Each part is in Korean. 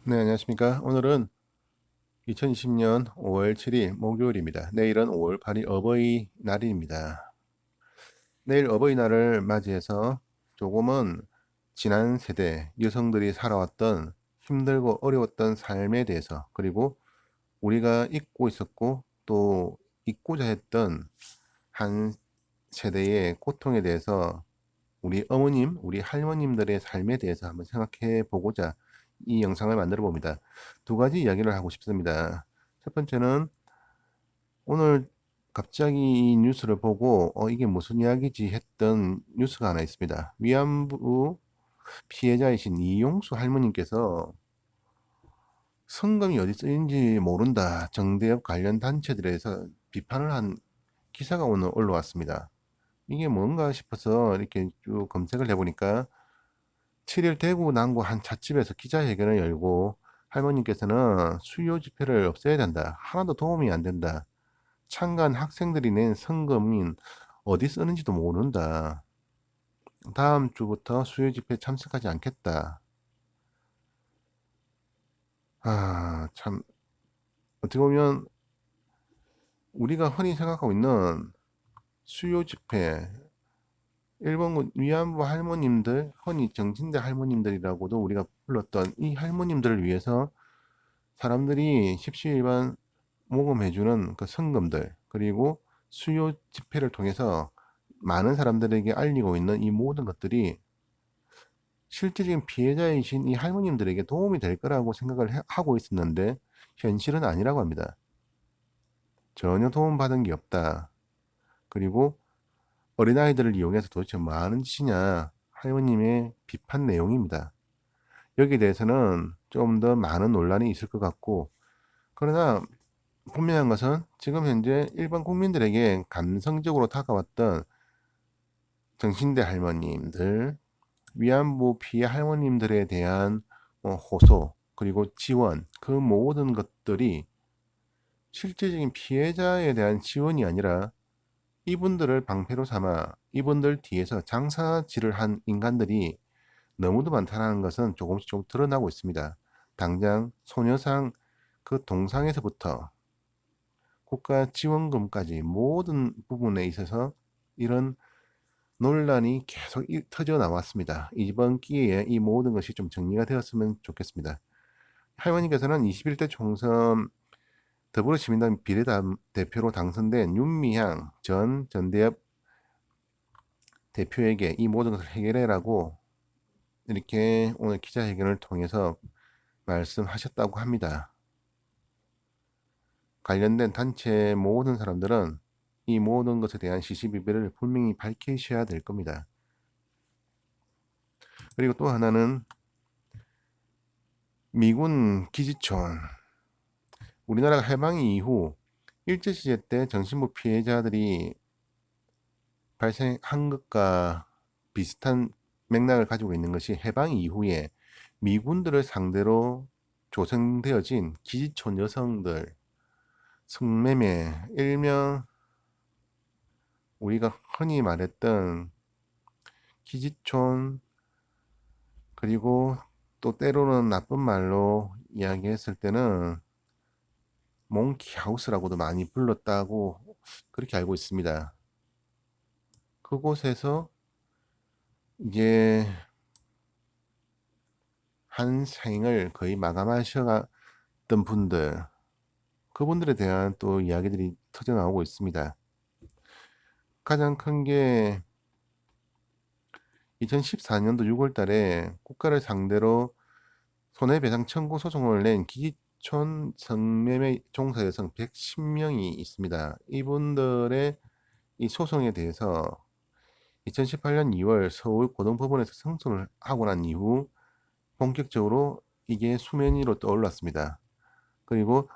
네, 안녕하십니까. 오늘은 2020년 5월 7일 목요일입니다. 내일은 5월 8일 어버이날입니다. 내일 어버이날을 맞이해서 조금은 지난 세대 여성들이 살아왔던 힘들고 어려웠던 삶에 대해서, 그리고 우리가 잊고 있었고 또 잊고자 했던 한 세대의 고통에 대해서 우리 어머님, 우리 할머님들의 삶에 대해서 한번 생각해 보고자 이 영상을 만들어 봅니다. 두 가지 이야기를 하고 싶습니다. 첫 번째는 오늘 갑자기 이 뉴스를 보고 이게 무슨 이야기지 했던 뉴스가 하나 있습니다. 위안부 피해자이신 이용수 할머님께서 성금이 어디 쓰인지 모른다, 정대협 관련 단체들에서 비판을 한 기사가 오늘 올라왔습니다. 이게 뭔가 싶어서 이렇게 쭉 검색을 해보니까 7일 대구 남구 한 찻집에서 기자회견을 열고 할머님께서는 수요 집회를 없애야 된다, 하나도 도움이 안 된다, 참가한 학생들이 낸 성금인 어디 쓰는지도 모른다, 다음 주부터 수요 집회 참석하지 않겠다. 참, 어떻게 보면 우리가 흔히 생각하고 있는 수요 집회, 일본군 위안부 할머님들, 흔히 정신대 할머님들이라고도 우리가 불렀던 이 할머님들을 위해서 사람들이 십시일반 모금해주는 그 성금들, 그리고 수요 집회를 통해서 많은 사람들에게 알리고 있는 이 모든 것들이 실질적인 피해자이신 이 할머님들에게 도움이 될 거라고 생각을 하고 있었는데 현실은 아니라고 합니다. 전혀 도움받은 게 없다. 그리고 어린아이들을 이용해서 도대체 뭐 하는 짓이냐, 할머님의 비판 내용입니다. 여기에 대해서는 좀 더 많은 논란이 있을 것 같고, 그러나 분명한 것은 지금 현재 일반 국민들에게 감성적으로 다가왔던 정신대 할머님들, 위안부 피해 할머님들에 대한 호소, 그리고 지원, 그 모든 것들이 실질적인 피해자에 대한 지원이 아니라 이분들을 방패로 삼아 이분들 뒤에서 장사질을 한 인간들이 너무도 많다는 것은 조금씩 좀 드러나고 있습니다. 당장 소녀상 그 동상에서부터 국가 지원금까지 모든 부분에 있어서 이런 논란이 계속 터져 나왔습니다. 이번 기회에 이 모든 것이 좀 정리가 되었으면 좋겠습니다. 할머니께서는 21대 총선 더불어시민당 비례대표로 당선된 윤미향 전 전대협 대표에게 이 모든 것을 해결해라고 이렇게 오늘 기자회견을 통해서 말씀하셨다고 합니다. 관련된 단체 모든 사람들은 이 모든 것에 대한 시시비비를 분명히 밝히셔야 될 겁니다. 그리고 또 하나는 미군 기지촌, 우리나라가 해방 이후 일제시대 때 정신부 피해자들이 발생한 것과 비슷한 맥락을 가지고 있는 것이 해방 이후에 미군들을 상대로 조성되어진 기지촌 여성들 성매매, 일명 우리가 흔히 말했던 기지촌, 그리고 또 때로는 나쁜 말로 이야기했을 때는 몽키하우스라고도 많이 불렀다고 그렇게 알고 있습니다. 그곳에서 이제 한 생을 거의 마감하셨던 분들, 그분들에 대한 또 이야기들이 터져 나오고 있습니다. 가장 큰 게 2014년도 6월 달에 국가를 상대로 손해배상 청구 소송을 낸 기지촌 성매매 종사 여성 110명이 있습니다. 이분들의 이 소송에 대해서 2018년 2월 서울 고등법원에서 승소를 하고 난 이후 본격적으로 이게 수면 위로 떠올랐습니다. 그리고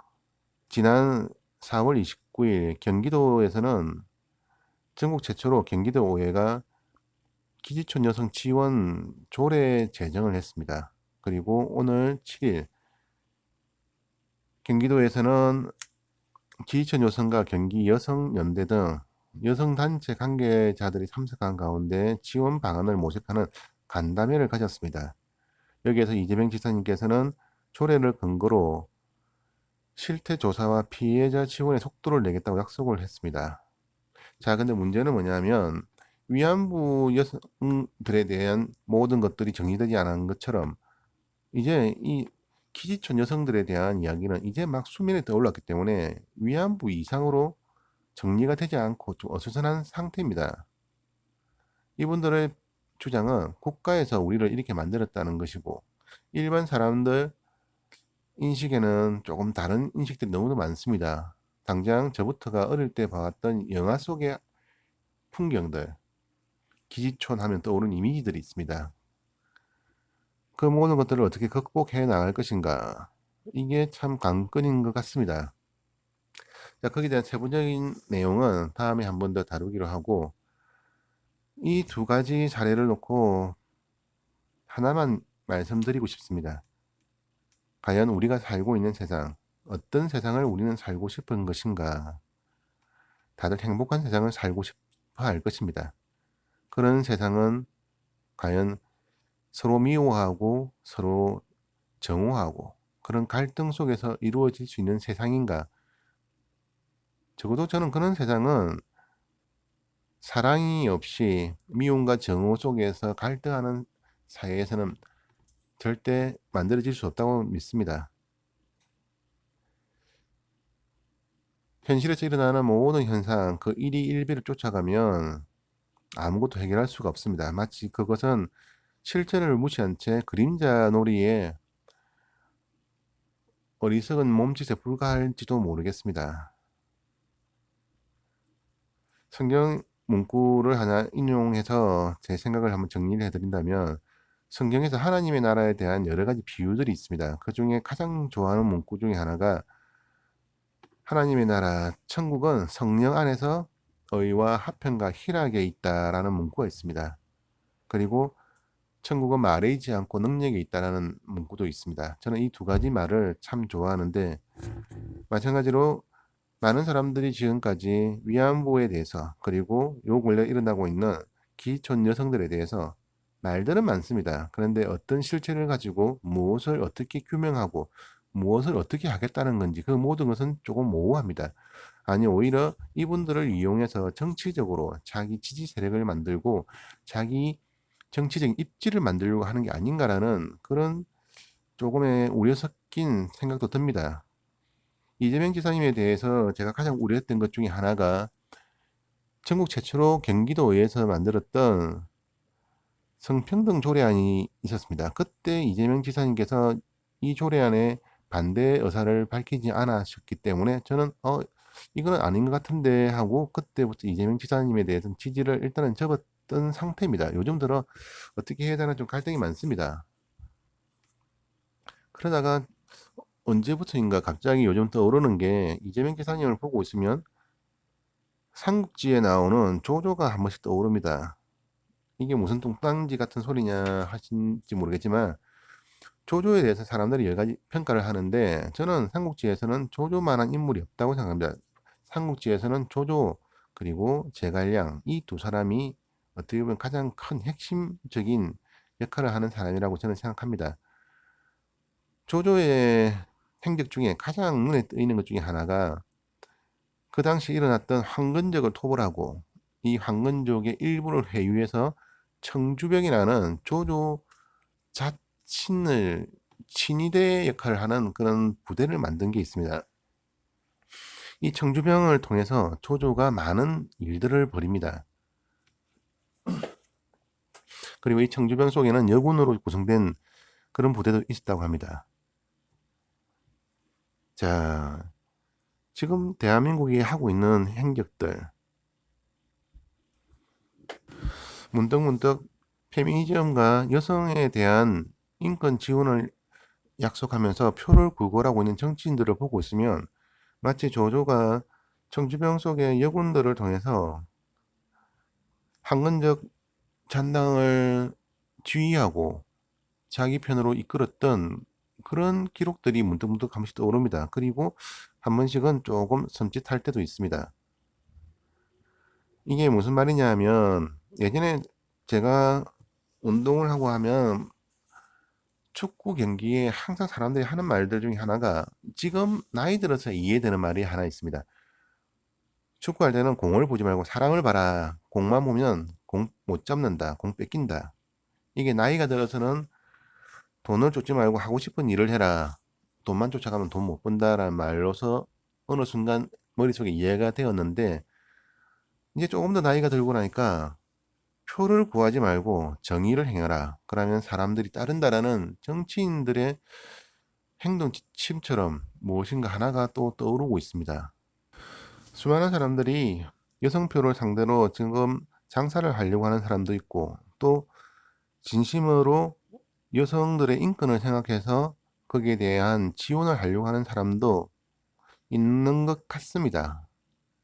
지난 4월 29일 경기도에서는 전국 최초로 경기도 5회가 기지촌 여성 지원 조례 제정을 했습니다. 그리고 오늘 7일 경기도에서는 기지촌 여성과 경기 여성연대 등 여성단체 관계자들이 참석한 가운데 지원 방안을 모색하는 간담회를 가졌습니다. 여기에서 이재명 지사님께서는 조례를 근거로 실태 조사와 피해자 지원의 속도를 내겠다고 약속을 했습니다. 자, 근데 문제는 뭐냐면 위안부 여성들에 대한 모든 것들이 정리되지 않은 것처럼 이제 이 기지촌 여성들에 대한 이야기는 이제 막 수면에 떠올랐기 때문에 위안부 이상으로 정리가 되지 않고 좀 어수선한 상태입니다. 이분들의 주장은 국가에서 우리를 이렇게 만들었다는 것이고 일반 사람들 인식에는 조금 다른 인식들이 너무도 많습니다. 당장 저부터가 어릴 때 봐왔던 영화 속의 풍경들, 기지촌 하면 떠오르는 이미지들이 있습니다. 그 모든 것들을 어떻게 극복해 나갈 것인가, 이게 참 관건인 것 같습니다. 자, 거기에 대한 세부적인 내용은 다음에 한 번 더 다루기로 하고, 이 두 가지 사례를 놓고 하나만 말씀드리고 싶습니다. 과연 우리가 살고 있는 세상, 어떤 세상을 우리는 살고 싶은 것인가? 다들 행복한 세상을 살고 싶어 할 것입니다. 그런 세상은 과연 서로 미워하고 서로 정오하고 그런 갈등 속에서 이루어질 수 있는 세상인가? 적어도 저는 그런 세상은 사랑이 없이 미움과 정오 속에서 갈등하는 사회에서는 절대 만들어질 수 없다고 믿습니다. 현실에서 일어나는 모든 현상, 그 일희일비를 쫓아가면 아무것도 해결할 수가 없습니다. 마치 그것은 실체를 무시한 채 그림자 놀이에 어리석은 몸짓에 불과할지도 모르겠습니다. 성경 문구를 하나 인용해서 제 생각을 한번 정리를 해드린다면 성경에서 하나님의 나라에 대한 여러 가지 비유들이 있습니다. 그 중에 가장 좋아하는 문구 중에 하나가 하나님의 나라, 천국은 성령 안에서 의와 화평과 희락에 있다라는 문구가 있습니다. 그리고 천국은 말이지 않고 능력에 있다라는 문구도 있습니다. 저는 이 두 가지 말을 참 좋아하는데 마찬가지로 많은 사람들이 지금까지 위안부에 대해서 그리고 요 근래 일어나고 있는 기촌 여성들에 대해서 말들은 많습니다. 그런데 어떤 실체를 가지고 무엇을 어떻게 규명하고 무엇을 어떻게 하겠다는 건지 그 모든 것은 조금 모호합니다. 아니 오히려 이분들을 이용해서 정치적으로 자기 지지 세력을 만들고 자기 정치적인 입지를 만들려고 하는 게 아닌가라는 그런 조금의 우려 섞인 생각도 듭니다. 이재명 지사님에 대해서 제가 가장 우려했던 것 중에 하나가 전국 최초로 경기도의회에서 만들었던 성평등 조례안이 있었습니다. 그때 이재명 지사님께서 이 조례안에 반대 의사를 밝히지 않으셨기 때문에 저는 이건 아닌 것 같은데 하고 그때부터 이재명 지사님에 대해서는 지지를 일단은 접었던 상태입니다. 요즘 들어 어떻게 해야 되나 좀 갈등이 많습니다. 그러다가 언제부터인가 갑자기 요즘 떠오르는 게 이재명 지사님을 보고 있으면 삼국지에 나오는 조조가 한 번씩 떠오릅니다. 이게 무슨 뚱딴지 같은 소리냐 하신지 모르겠지만 조조에 대해서 사람들이 여러 가지 평가를 하는데 저는 삼국지에서는 조조만한 인물이 없다고 생각합니다. 삼국지에서는 조조 그리고 제갈량 이 두 사람이 어떻게 보면 가장 큰 핵심적인 역할을 하는 사람이라고 저는 생각합니다. 조조의 행적 중에 가장 눈에 띄는 것 중에 하나가 그 당시 일어났던 황건적을 토벌하고 이 황건족의 일부를 회유해서 청주병이라는 조조 자친을 친위대 역할을 하는 그런 부대를 만든 게 있습니다. 이 청주병을 통해서 조조가 많은 일들을 벌입니다. 그리고 이 청주병 속에는 여군으로 구성된 그런 부대도 있었다고 합니다. 자, 지금 대한민국이 하고 있는 행적들 문득문득 페미니즘과 여성에 대한 인권 지원을 약속하면서 표를 구걸하고 있는 정치인들을 보고 있으면 마치 조조가 청주병 속의 여군들을 통해서 황건적 잔당을 지휘하고 자기 편으로 이끌었던 그런 기록들이 문득문득 한 번씩 떠오릅니다. 그리고 한 번씩은 조금 섬찟할 때도 있습니다. 이게 무슨 말이냐 하면 예전에 제가 운동을 하고 하면 축구 경기에 항상 사람들이 하는 말들 중에 하나가 지금 나이 들어서 이해되는 말이 하나 있습니다. 축구할 때는 공을 보지 말고 사람을 봐라. 공만 보면 공 못 잡는다. 공 뺏긴다. 이게 나이가 들어서는 돈을 쫓지 말고 하고 싶은 일을 해라. 돈만 쫓아가면 돈 못 번다라는 말로서 어느 순간 머릿속에 이해가 되었는데 이제 조금 더 나이가 들고 나니까 표를 구하지 말고 정의를 행해라. 그러면 사람들이 따른다라는 정치인들의 행동 지침처럼 무엇인가 하나가 또 떠오르고 있습니다. 수많은 사람들이 여성표를 상대로 지금 장사를 하려고 하는 사람도 있고 또 진심으로 여성들의 인권을 생각해서 거기에 대한 지원을 하려고 하는 사람도 있는 것 같습니다.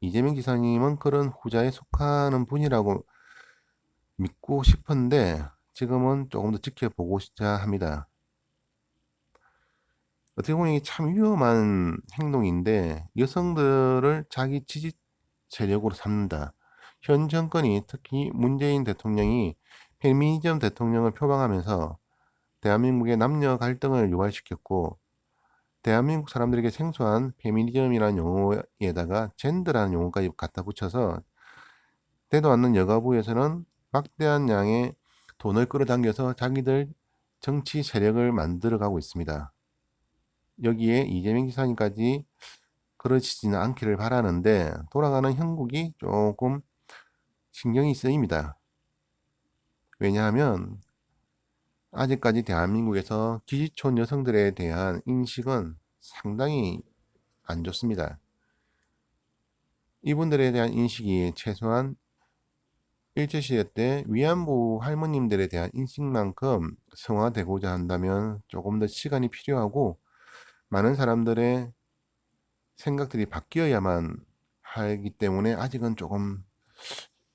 이재명 지사님은 그런 후자에 속하는 분이라고 믿고 싶은데 지금은 조금 더 지켜보고자 합니다. 어떻게 보면 이게 참 위험한 행동인데 여성들을 자기 지지 세력으로 삼는다. 현 정권이 특히 문재인 대통령이 페미니즘 대통령을 표방하면서 대한민국의 남녀 갈등을 유발시켰고 대한민국 사람들에게 생소한 페미니즘이라는 용어에다가 젠더라는 용어까지 갖다 붙여서 되도 않는 여가부에서는 막대한 양의 돈을 끌어당겨서 자기들 정치 세력을 만들어가고 있습니다. 여기에 이재명 지사님까지 그러시지는 않기를 바라는데 돌아가는 형국이 조금 신경이 쓰입니다. 왜냐하면 아직까지 대한민국에서 지지촌 여성들에 대한 인식은 상당히 안 좋습니다. 이분들에 대한 인식이 최소한 일제시대 때 위안부 할머님들에 대한 인식만큼 성화되고자 한다면 조금 더 시간이 필요하고 많은 사람들의 생각들이 바뀌어야만 하기 때문에 아직은 조금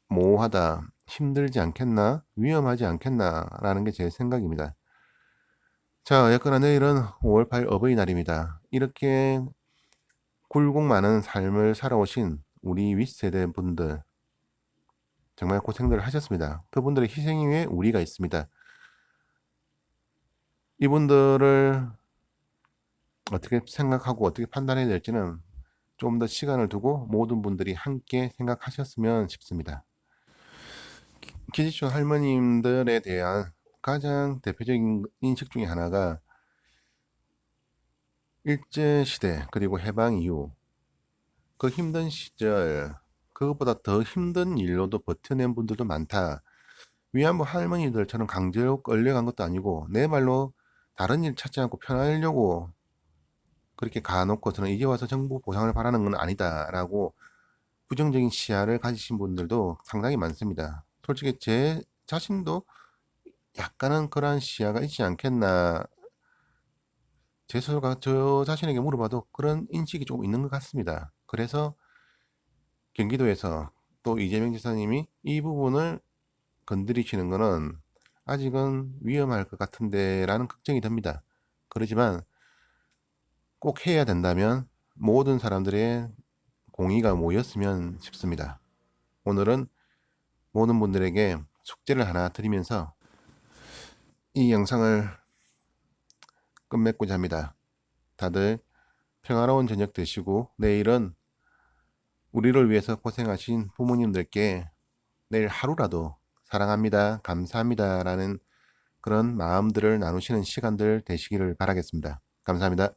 모호하다, 힘들지 않겠나, 위험하지 않겠나라는 게 제 생각입니다. 자, 어쨌거나 내일은 5월 8일 어버이날입니다. 이렇게 굴곡 많은 삶을 살아오신 우리 윗세대 분들 정말 고생들 하셨습니다. 그분들의 희생 위에 우리가 있습니다. 이분들을 어떻게 생각하고 어떻게 판단해야 될지는 좀 더 시간을 두고 모든 분들이 함께 생각하셨으면 싶습니다. 기지촌 할머님들에 대한 가장 대표적인 인식 중에 하나가 일제시대 그리고 해방 이후 그 힘든 시절 그것보다 더 힘든 일로도 버텨낸 분들도 많다. 위안부 할머니들처럼 강제로 끌려간 것도 아니고 내 말로 다른 일 찾지 않고 편하려고 그렇게 가놓고서는 이제 와서 정부 보상을 바라는 건 아니다라고 부정적인 시야를 가지신 분들도 상당히 많습니다. 솔직히 제 자신도 약간은 그러한 시야가 있지 않겠나. 제 스스로가 저 자신에게 물어봐도 그런 인식이 조금 있는 것 같습니다. 그래서 경기도에서 또 이재명 지사님이 이 부분을 건드리시는 거는 아직은 위험할 것 같은데 라는 걱정이 듭니다. 그렇지만 꼭 해야 된다면 모든 사람들의 공의가 모였으면 싶습니다. 오늘은 모든 분들에게 숙제를 하나 드리면서 이 영상을 끝맺고자 합니다. 다들 평화로운 저녁 되시고 내일은 우리를 위해서 고생하신 부모님들께 내일 하루라도 사랑합니다, 감사합니다 라는 그런 마음들을 나누시는 시간들 되시기를 바라겠습니다. 감사합니다.